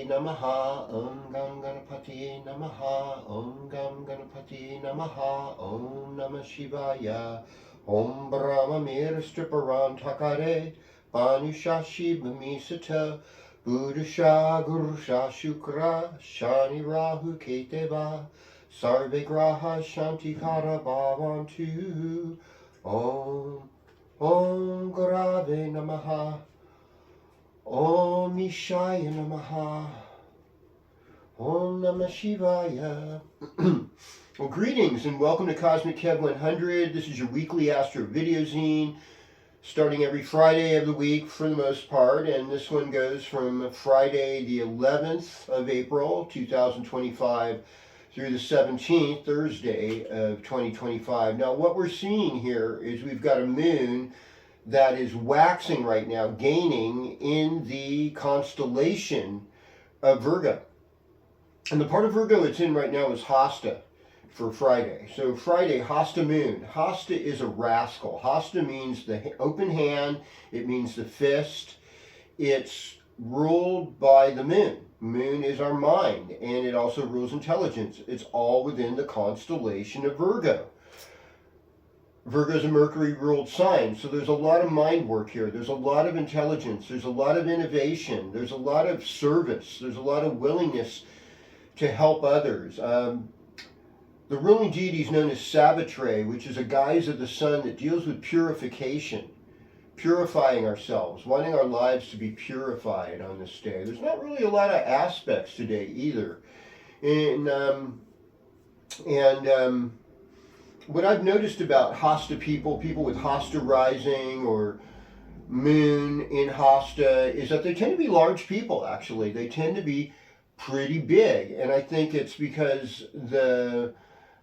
Ganapati Namaha, Om Gam Ganapati Namaha, Om Gam Ganapati Namaha, Om Namah Shivaya, Om Brahma Mir Striparam Takare, Banushashi Bhamisata, Buddhasha Gurusha Shukra, Shani Rahu Keteva, Sarve Graha Shantikara Bhavantu, Om Gurave Namaha, Om Ishaya Namaha, Om Namah Shivaya. Well, greetings and welcome to Cosmic Kev 100. This is your weekly Astro Video Zine, starting every Friday of the week for the most part, and this one goes from Friday the 11th of April 2025 through the 17th, Thursday of 2025. Now what we're seeing here is we've got a moon that is waxing right now, gaining in the constellation of Virgo. And the part of Virgo it's in right now is Hasta for Friday. So Friday, Hasta moon. Hasta is a rascal. Hasta means the open hand. It means the fist. It's ruled by the moon. Moon is our mind, and it also rules intelligence. It's all within the constellation of Virgo. Virgo is a Mercury-ruled sign, so there's a lot of mind work here. There's a lot of intelligence. There's a lot of innovation. There's a lot of service. There's a lot of willingness to help others. The ruling deity is known as Savitre, which is a guise of the sun that deals with purification, purifying ourselves, wanting our lives to be purified on this day. There's not really a lot of aspects today either. What I've noticed about Hasta people with Hasta rising or moon in Hasta, is that they tend to be large people, actually. They tend to be pretty big. And I think it's because the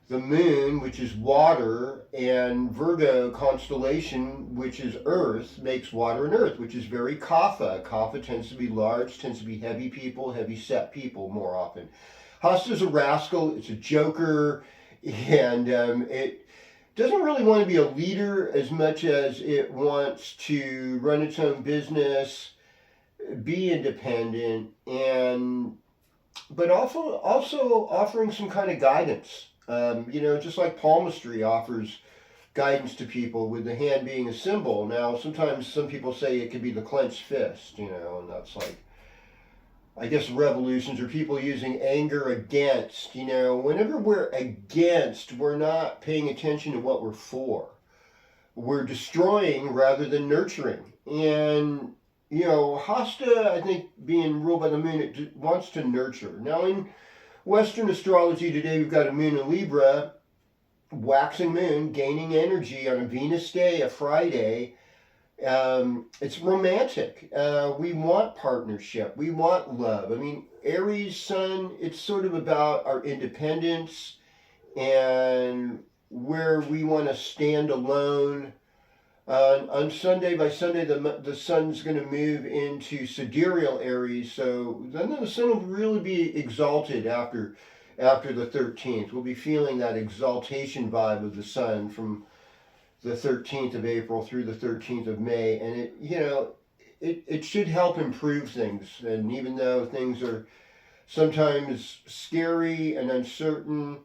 moon, which is water, and Virgo constellation, which is earth, makes water and earth, which is very Kapha. Kapha tends to be large, tends to be heavy people, heavy set people more often. Hasta is a rascal, it's a joker, and it doesn't really want to be a leader as much as it wants to run its own business, be independent, but also offering some kind of guidance. Just like palmistry offers guidance to people with the hand being a symbol. Now, sometimes some people say it could be the clenched fist, and that's like, I guess, revolutions or people using anger against. Whenever we're against, we're not paying attention to what we're for. We're destroying rather than nurturing. And, Hasta, I think, being ruled by the moon, it wants to nurture. Now, in Western astrology today, we've got a moon in Libra, waxing moon, gaining energy on a Venus day, a Friday. It's romantic. We want partnership. We want love. I mean, Aries sun, it's sort of about our independence and where we want to stand alone. On Sunday, by Sunday, the sun's going to move into sidereal Aries, so then the sun will really be exalted after the 13th. We'll be feeling that exaltation vibe of the sun from the 13th of April through the 13th of May, and it should help improve things. And even though things are sometimes scary and uncertain,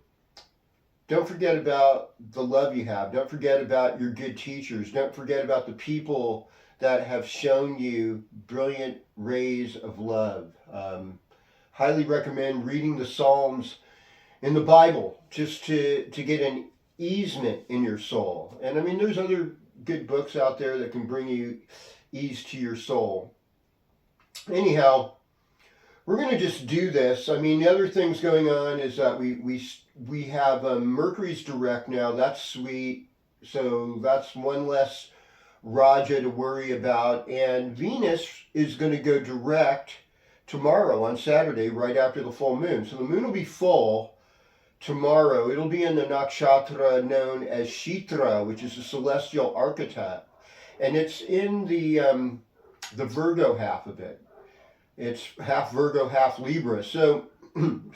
don't forget about the love you have. Don't forget about your good teachers. Don't forget about the people that have shown you brilliant rays of love. Highly recommend reading the Psalms in the Bible just to get an easement in your soul. And I mean, there's other good books out there that can bring you ease to your soul. Anyhow, we're going to just do this. I mean, the other things going on is that we have Mercury's direct now. That's sweet. So that's one less Raja to worry about. And Venus is going to go direct tomorrow on Saturday, right after the full moon. So the moon will be full tomorrow. It'll be in the nakshatra known as Chittra, which is a celestial archetype. And it's in the Virgo half of it. It's half Virgo, half Libra. So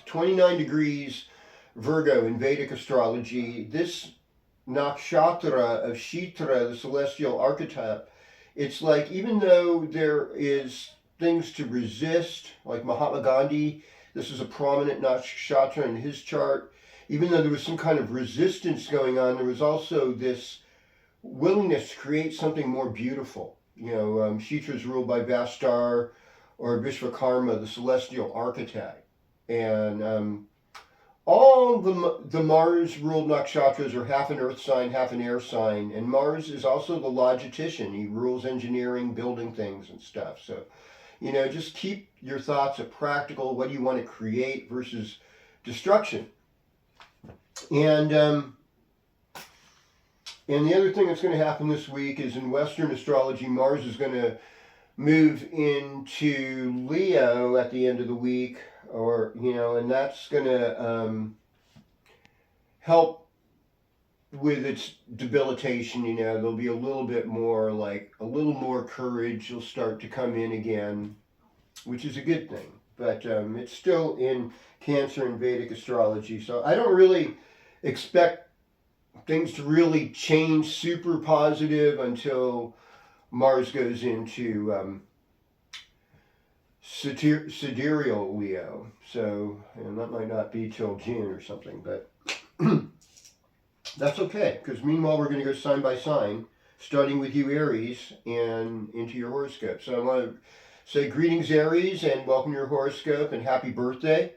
29 degrees Virgo in Vedic astrology. This nakshatra of Chittra, the celestial archetype, it's like, even though there is things to resist, like Mahatma Gandhi. This is a prominent nakshatra in his chart. Even though there was some kind of resistance going on, there was also this willingness to create something more beautiful. Chitra is ruled by Vastar or Vishvakarma, the celestial architect. And all the Mars-ruled nakshatras are half an earth sign, half an air sign. And Mars is also the logistician. He rules engineering, building things and stuff. So, just keep your thoughts at practical. What do you want to create versus destruction? And the other thing that's going to happen this week is in Western astrology, Mars is going to move into Leo at the end of the week, and that's going to help with its debilitation. There'll be a little more courage will start to come in again, which is a good thing. But it's still in Cancer and Vedic astrology, so I don't really expect things to really change super positive until Mars goes into sidereal Leo. So, and that might not be till June or something, but that's okay, because meanwhile we're going to go sign by sign, starting with you, Aries, and into your horoscope. So I want to say greetings, Aries, and welcome to your horoscope, and happy birthday.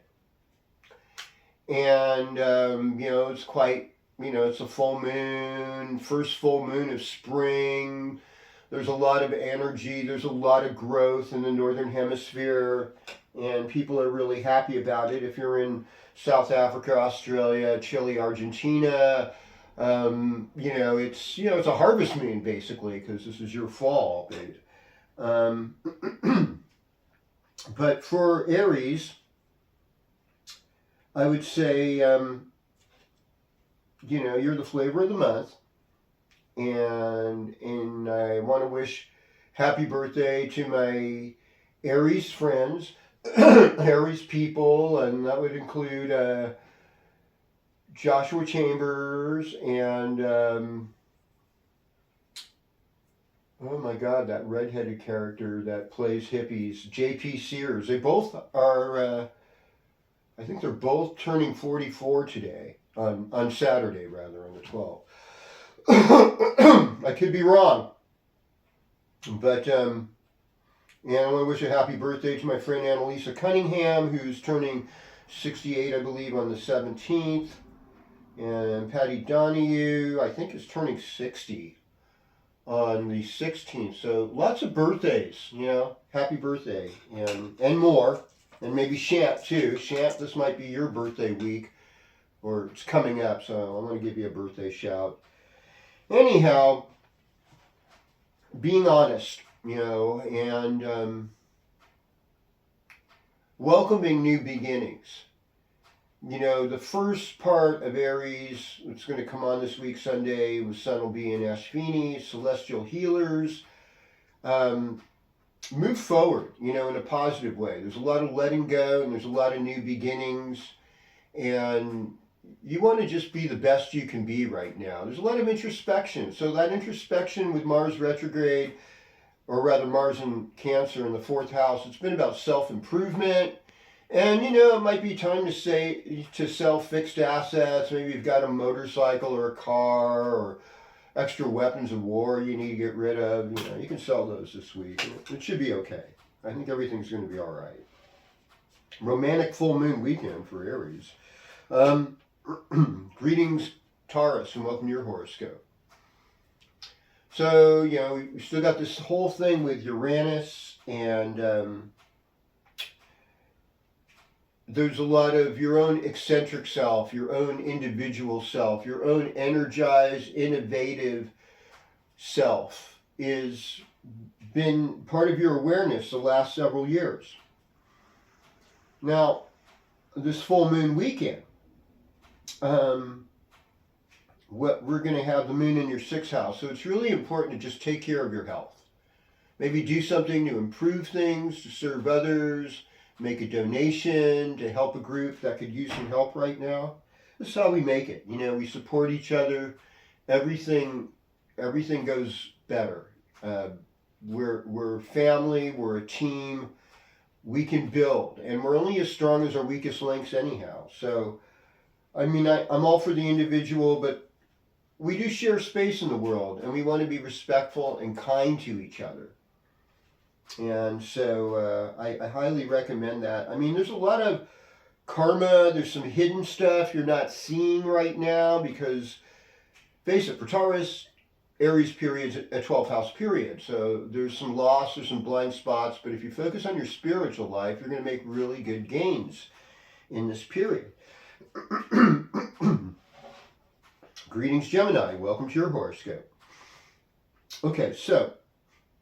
And, it's quite, it's a full moon, first full moon of spring. There's a lot of energy. There's a lot of growth in the Northern Hemisphere. And people are really happy about it. If you're in South Africa, Australia, Chile, Argentina, it's a harvest moon, basically, because this is your fall. But for Aries, I would say, you're the flavor of the month, and I want to wish happy birthday to my Aries friends, Aries people, and that would include Joshua Chambers and oh my God, that redheaded character that plays hippies, J.P. Sears. They both are. I think they're both turning 44 today, on Saturday rather, on the 12th. I could be wrong. But, and I want to wish a happy birthday to my friend Annalisa Cunningham, who's turning 68, I believe, on the 17th. And Patty Donahue, I think, is turning 60 on the 16th. So lots of birthdays, happy birthday, and more. And maybe Shant, too. Shant, this might be your birthday week, or it's coming up, so I'm going to give you a birthday shout. Anyhow, being honest, and welcoming new beginnings. The first part of Aries, it's going to come on this week, Sunday, the sun will be in Ashvini, celestial healers. Move forward, in a positive way. There's a lot of letting go, and there's a lot of new beginnings, and you want to just be the best you can be right now. There's a lot of introspection. So that introspection with Mars retrograde, or rather Mars in Cancer in the 4th house, it's been about self-improvement. And, it might be time to sell fixed assets. Maybe you've got a motorcycle or a car or extra weapons of war you need to get rid of. You can sell those this week. It should be okay. I think everything's going to be all right. Romantic full moon weekend for Aries. Greetings, Taurus, and welcome to your horoscope. So, we still got this whole thing with Uranus, and there's a lot of your own eccentric self, your own individual self, your own energized, innovative self is been part of your awareness the last several years. Now, this full moon weekend, we're going to have the moon in your 6th house, so it's really important to just take care of your health. Maybe do something to improve things, to serve others, make a donation to help a group that could use some help right now. This is how we make it. We support each other. Everything goes better. we're family, we're a team. We can build, and we're only as strong as our weakest links anyhow. So, I mean, I'm all for the individual, but we do share space in the world, and we want to be respectful and kind to each other. And so I highly recommend that. I mean, there's a lot of karma, there's some hidden stuff you're not seeing right now because, face it, for Taurus, Aries period's a 12th house period. So there's some loss, there's some blind spots, but if you focus on your spiritual life, you're going to make really good gains in this period. Greetings, Gemini. Welcome to your horoscope. Okay, so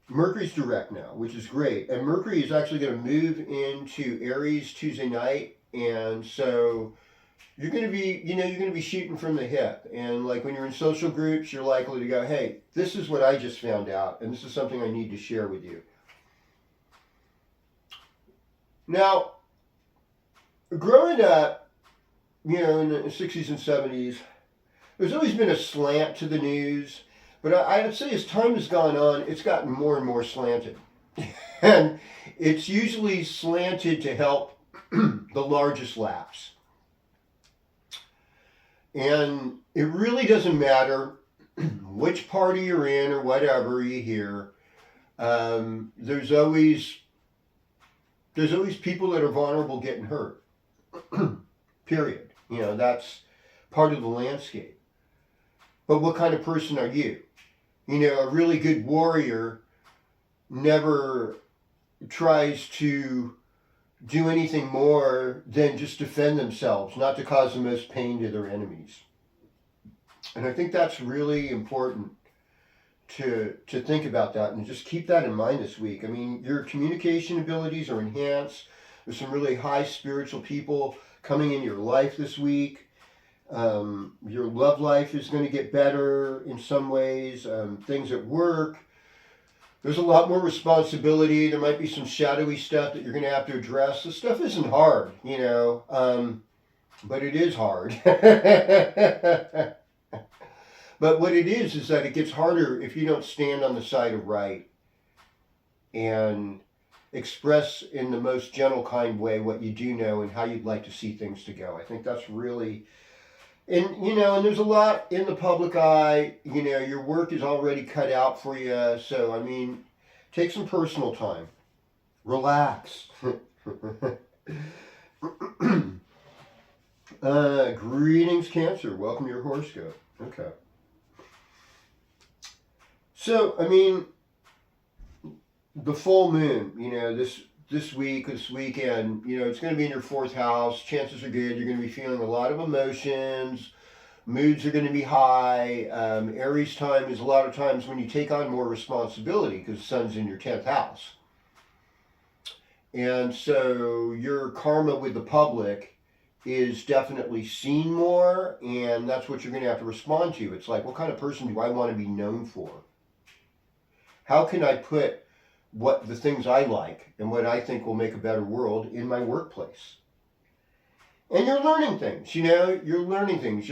Mercury's direct now, which is great. And Mercury is actually going to move into Aries Tuesday night. And so you're going to be, you're going to be shooting from the hip. And like when you're in social groups, you're likely to go, hey, this is what I just found out. And this is something I need to share with you. Now, growing up, in the 60s and 70s, there's always been a slant to the news. But I would say as time has gone on, it's gotten more and more slanted. And it's usually slanted to help the largest laughs. And it really doesn't matter which party you're in or whatever you hear. There's always people that are vulnerable getting hurt. Period. That's part of the landscape. But what kind of person are you? A really good warrior never tries to do anything more than just defend themselves, not to cause the most pain to their enemies. And I think that's really important to think about that and just keep that in mind this week. I mean, your communication abilities are enhanced. There's some really high spiritual people coming in your life this week. Your love life is going to get better in some ways. Things at work. There's a lot more responsibility. There might be some shadowy stuff that you're going to have to address. This stuff isn't hard, but it is hard. But what it is that it gets harder if you don't stand on the side of right and express in the most gentle, kind way what you do know and how you'd like to see things to go. I think that's really... And, and there's a lot in the public eye. Your work is already cut out for you. So, I mean, take some personal time. Relax. Greetings, Cancer. Welcome to your horoscope. Okay. So, I mean, the full moon, this weekend, it's going to be in your 4th house. Chances are good. You're going to be feeling a lot of emotions. Moods are going to be high. Aries time is a lot of times when you take on more responsibility because the sun's in your 10th house. And so your karma with the public is definitely seen more, and that's what you're going to have to respond to. It's like, what kind of person do I want to be known for? How can I put what the things I like and what I think will make a better world in my workplace? And you're learning things, you're learning things.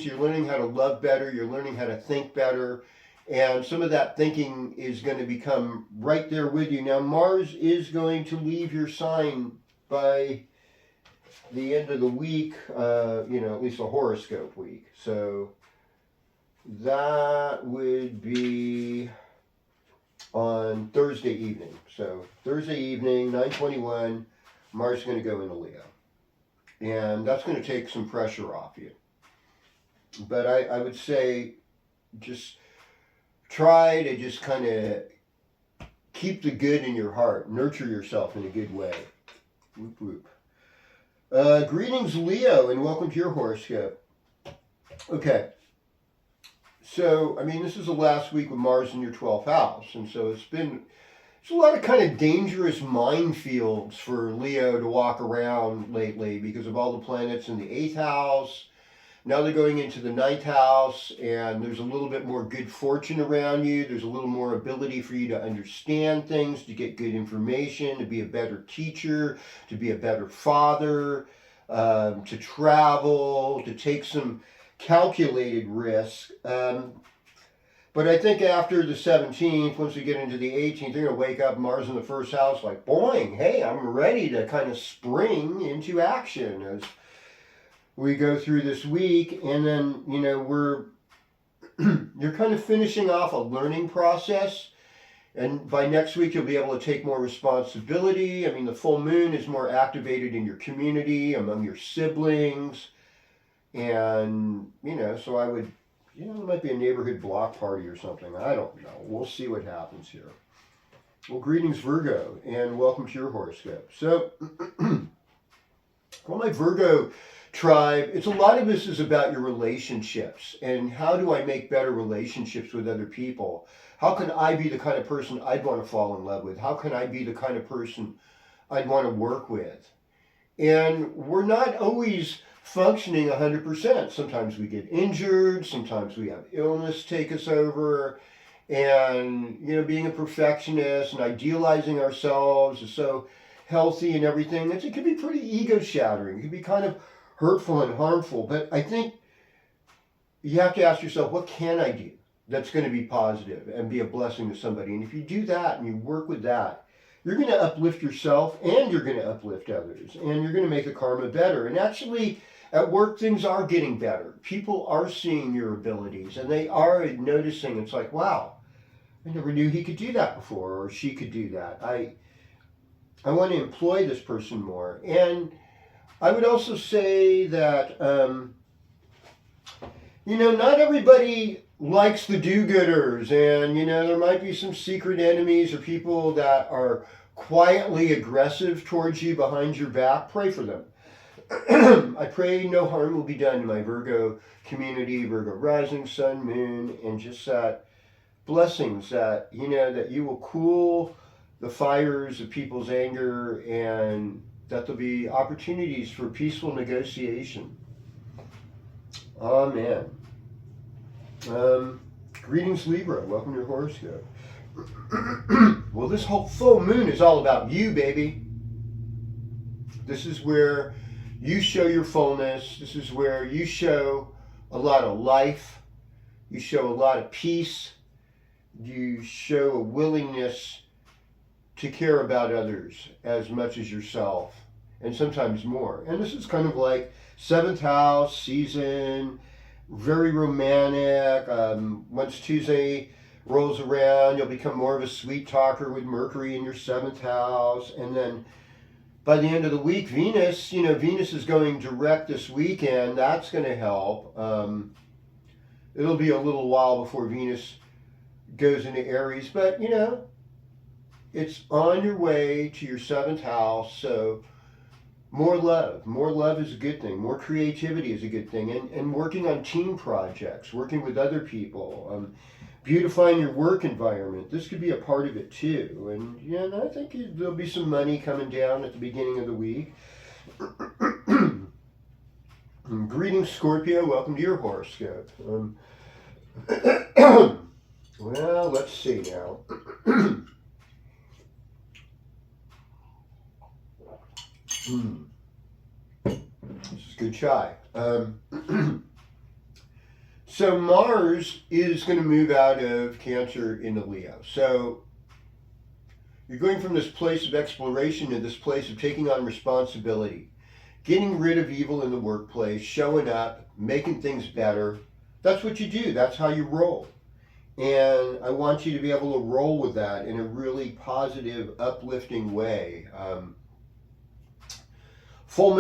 You're learning how to love better. You're learning how to think better. And some of that thinking is going to become right there with you. Now, Mars is going to leave your sign by the end of the week, at least a horoscope week. So that would be on Thursday evening. So Thursday evening, 9/21, Mars is going to go into Leo. And that's going to take some pressure off you. But I would say just try to just kind of keep the good in your heart. Nurture yourself in a good way. Whoop, whoop. Greetings, Leo, and welcome to your horoscope. Okay. So, I mean, this is the last week with Mars in your 12th house. And so it's a lot of kind of dangerous minefields for Leo to walk around lately because of all the planets in the 8th house. Now they're going into the 9th house, and there's a little bit more good fortune around you. There's a little more ability for you to understand things, to get good information, to be a better teacher, to be a better father, to travel, to take some calculated risk. But I think after the 17th, once we get into the 18th, they're going to wake up Mars in the first house like, boing, hey, I'm ready to kind of spring into action as we go through this week. And then, you're kind of finishing off a learning process. And by next week, you'll be able to take more responsibility. I mean, the full moon is more activated in your community, among your siblings. And, so I would, it might be a neighborhood block party or something. I don't know. We'll see what happens here. Well, greetings, Virgo, and welcome to your horoscope. So, well, my Virgo tribe, a lot of this is about your relationships and how do I make better relationships with other people? How can I be the kind of person I'd want to fall in love with? How can I be the kind of person I'd want to work with? And we're not always functioning 100%. Sometimes we get injured, sometimes we have illness take us over, and being a perfectionist and idealizing ourselves is so healthy and everything. It can be pretty ego shattering. It can be kind of hurtful and harmful. But I think you have to ask yourself, what can I do that's going to be positive and be a blessing to somebody? And if you do that and you work with that, you're going to uplift yourself and you're going to uplift others, and you're going to make the karma better. And actually, at work, things are getting better. People are seeing your abilities and they are noticing. It's like, wow, I never knew he could do that before, or she could do that. I want to employ this person more. And I would also say that, not everybody likes the do-gooders, and, there might be some secret enemies or people that are quietly aggressive towards you behind your back. Pray for them. I pray no harm will be done to my Virgo community, Virgo rising, sun, moon, and just that blessings that, that you will cool the fires of people's anger, and that there'll be opportunities for peaceful negotiation. Amen. Greetings, Libra. Welcome to your horoscope. Well, this whole full moon is all about you, baby. This is where you show your fullness. This is where you show a lot of life. You show a lot of peace. You show a willingness to care about others as much as yourself, and sometimes more. And this is kind of like 7th house season, very romantic. Once Tuesday rolls around, you'll become more of a sweet talker with Mercury in your 7th house. And then by the end of the week, Venus is going direct this weekend. That's going to help. It'll be a little while before Venus goes into Aries, but it's on your way to your 7th house. So more love is a good thing. More creativity is a good thing. And working on team projects, working with other people, beautifying your work environment. This could be a part of it too. And I think there'll be some money coming down at the beginning of the week. Greetings, Scorpio. Welcome to your horoscope. Well, let's see now. This is good chai. So Mars is going to move out of Cancer into Leo. So you're going from this place of exploration to this place of taking on responsibility, getting rid of evil in the workplace, showing up, making things better. That's what you do. That's how you roll. And I want you to be able to roll with that in a really positive, uplifting way. Full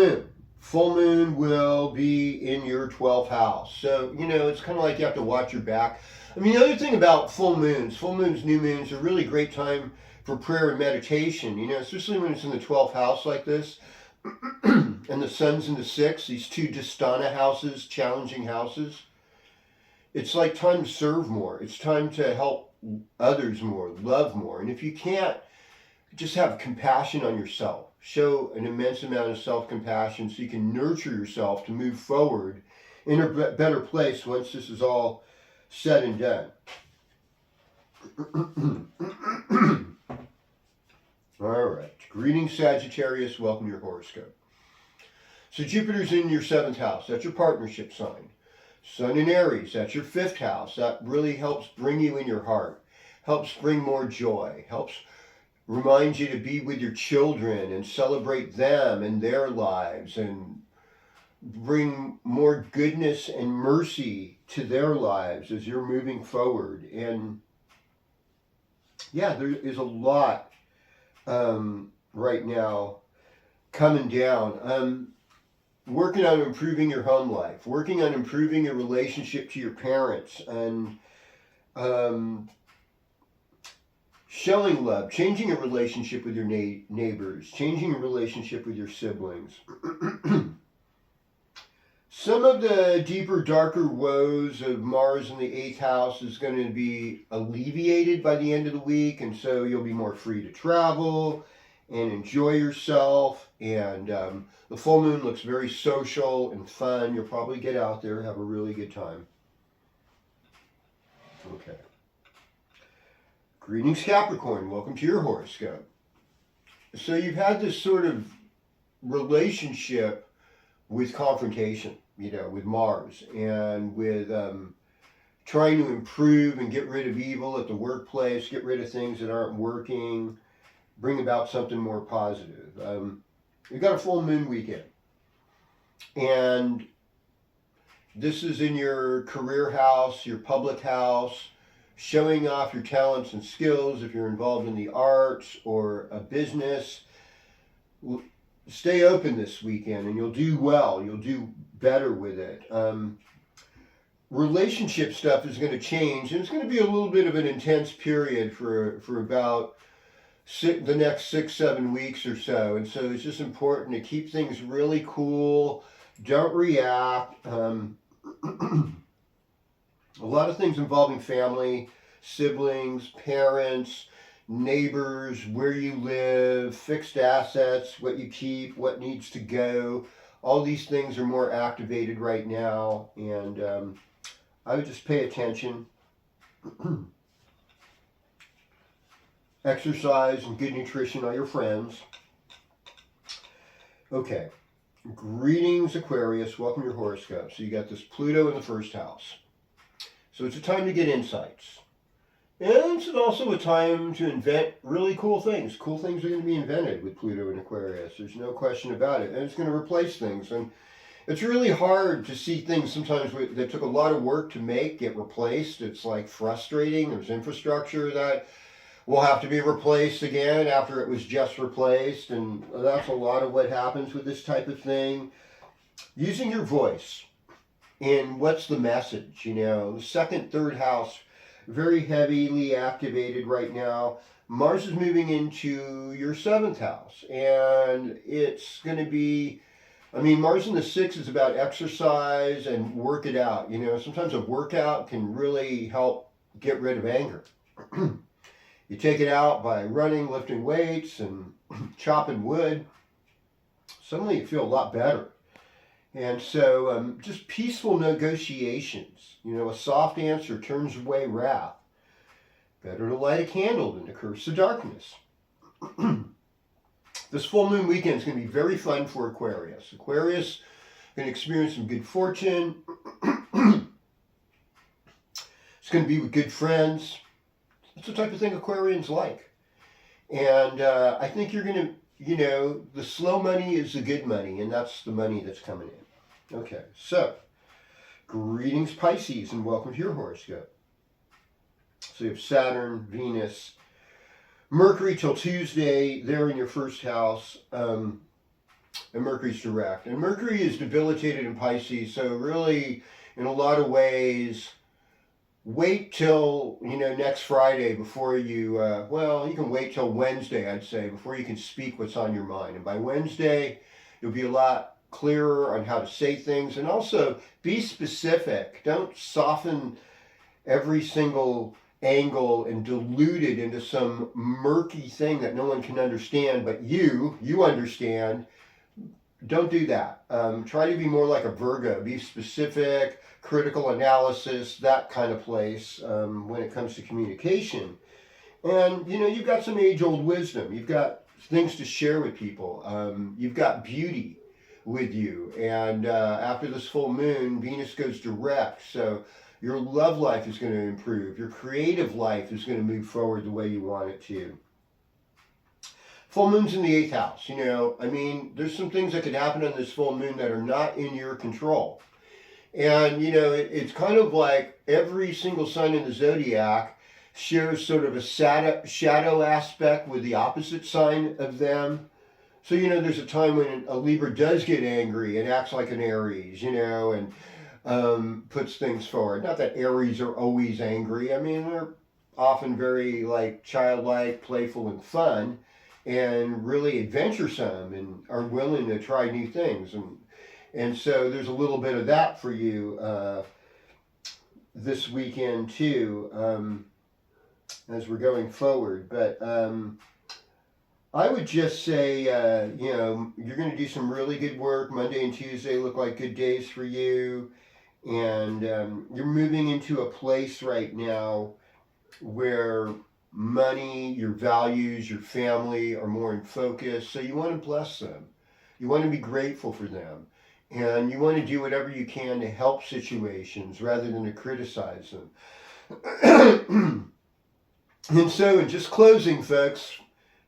moon will be in your 12th house. So, it's kind of like you have to watch your back. I mean, the other thing about full moons, new moons are really great time for prayer and meditation, especially when it's in the 12th house like this. And the sun's in the 6th, these two Dhisthana houses, challenging houses. It's like time to serve more. It's time to help others more, love more. And if you can't, just have compassion on yourself. Show an immense amount of self-compassion so you can nurture yourself to move forward in a better place once this is all said and done. All right. Greetings, Sagittarius. Welcome to your horoscope. So Jupiter's in your 7th house. That's your partnership sign. Sun in Aries, that's your 5th house. That really helps bring you in your heart, helps bring more joy, helps remind you to be with your children and celebrate them and their lives and bring more goodness and mercy to their lives as you're moving forward. And yeah, there is a lot right now coming down. Working on improving your home life, working on improving your relationship to your parents, and showing love, changing a relationship with your neighbors, changing a relationship with your siblings. Some of the deeper, darker woes of Mars in the 8th house is going to be alleviated by the end of the week, and so you'll be more free to travel and enjoy yourself. And the full moon looks very social and fun. You'll probably get out there, have a really good time. Okay. Greetings, Capricorn. Welcome to your horoscope. So you've had this sort of relationship with confrontation, with Mars, and with trying to improve and get rid of evil at the workplace, get rid of things that aren't working, bring about something more positive. We've got a full moon weekend, and this is in your career house, your public house, showing off your talents and skills if you're involved in the arts or a business. Stay open this weekend and you'll do well. You'll do better with it. Relationship stuff is going to change, and it's going to be a little bit of an intense period for about the next 6-7 weeks or so. And so it's just important to keep things really cool. Don't react. A lot of things involving family, siblings, parents, neighbors, where you live, fixed assets, what you keep, what needs to go. All these things are more activated right now, and I would just pay attention. Exercise and good nutrition are your friends. Okay. Greetings, Aquarius. Welcome to your horoscope. So you got this Pluto in the 1st house. So it's a time to get insights. And it's also a time to invent really cool things. Cool things are going to be invented with Pluto in Aquarius. There's no question about it. And it's going to replace things. And it's really hard to see things sometimes that took a lot of work to make get replaced. It's like frustrating. There's infrastructure that will have to be replaced again after it was just replaced. And that's a lot of what happens with this type of thing. Using your voice. And what's the message? The 2nd, 3rd house, very heavily activated right now. Mars is moving into your 7th house, and it's going to be, Mars in the 6th is about exercise and work it out. Sometimes a workout can really help get rid of anger. You take it out by running, lifting weights, and chopping wood. Suddenly you feel a lot better. And so just peaceful negotiations. A soft answer turns away wrath. Better to light a candle than to curse the darkness. This full moon weekend is going to be very fun for Aquarius. Aquarius is going to experience some good fortune. It's going to be with good friends. That's the type of thing Aquarians like. And I think you're going to, the slow money is the good money, and that's the money that's coming in. Okay, so, greetings, Pisces, and welcome to your horoscope. So you have Saturn, Venus, Mercury till Tuesday, they're in your 1st house, and Mercury's direct. And Mercury is debilitated in Pisces, so really, in a lot of ways, wait till, next Friday before you, you can wait till Wednesday, I'd say, before you can speak what's on your mind. And by Wednesday, you'll be a lot clearer on how to say things, and also be specific. Don't soften every single angle and dilute it into some murky thing that no one can understand, but you understand. Don't do that. Try to be more like a Virgo. Be specific, critical analysis, that kind of place when it comes to communication. And, you've got some age-old wisdom. You've got things to share with people. You've got beauty. with you. And after this full moon, Venus goes direct. So your love life is going to improve. Your creative life is going to move forward the way you want it to. Full moon's in the 8th house. You know, I mean, there's some things that could happen on this full moon that are not in your control. And, you know, it's kind of like every single sign in the zodiac shares sort of a shadow aspect with the opposite sign of them. So, you know, there's a time when a Libra does get angry and acts like an Aries, you know, and puts things forward. Not that Aries are always angry. I mean, they're often very, like, childlike, playful, and fun, and really adventuresome, and are willing to try new things. And so there's a little bit of that for you this weekend too, as we're going forward. But I would just say, you know, you're going to do some really good work. Monday and Tuesday look like good days for you. And you're moving into a place right now where money, your values, your family are more in focus. So you want to bless them. You want to be grateful for them. And you want to do whatever you can to help situations rather than to criticize them. And so, in just closing, folks,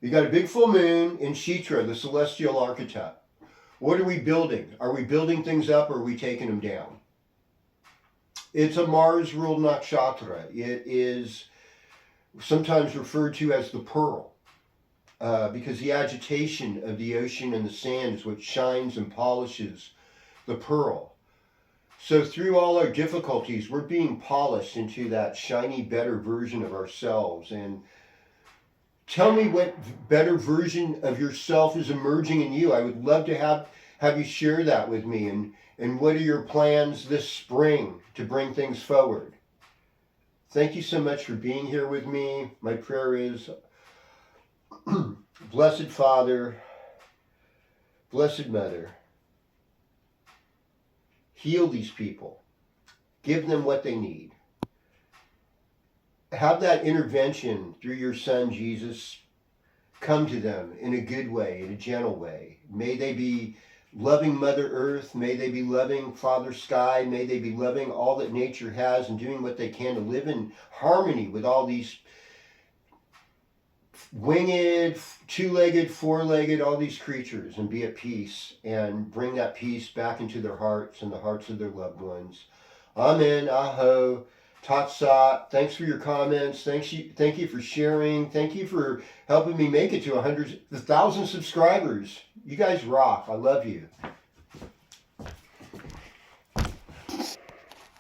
you got a big full moon in Chittra, the celestial archetype. What are we building? Are we building things up, or are we taking them down? It's a Mars-ruled nakshatra. It is sometimes referred to as the pearl, because the agitation of the ocean and the sand is what shines and polishes the pearl. So through all our difficulties, we're being polished into that shiny, better version of ourselves. And tell me what better version of yourself is emerging in you. I would love to have you share that with me. And what are your plans this spring to bring things forward? Thank you so much for being here with me. My prayer is, Blessed Father, Blessed Mother, heal these people. Give them what they need. Have that intervention through your Son, Jesus, come to them in a good way, in a gentle way. May they be loving Mother Earth. May they be loving Father Sky. May they be loving all that nature has and doing what they can to live in harmony with all these winged, two-legged, four-legged, all these creatures, and be at peace and bring that peace back into their hearts and the hearts of their loved ones. Amen. Aho. Tat Sat. Thanks for your comments. Thank you for sharing. Thank you for helping me make it to 1,000 subscribers. You guys rock. I love you.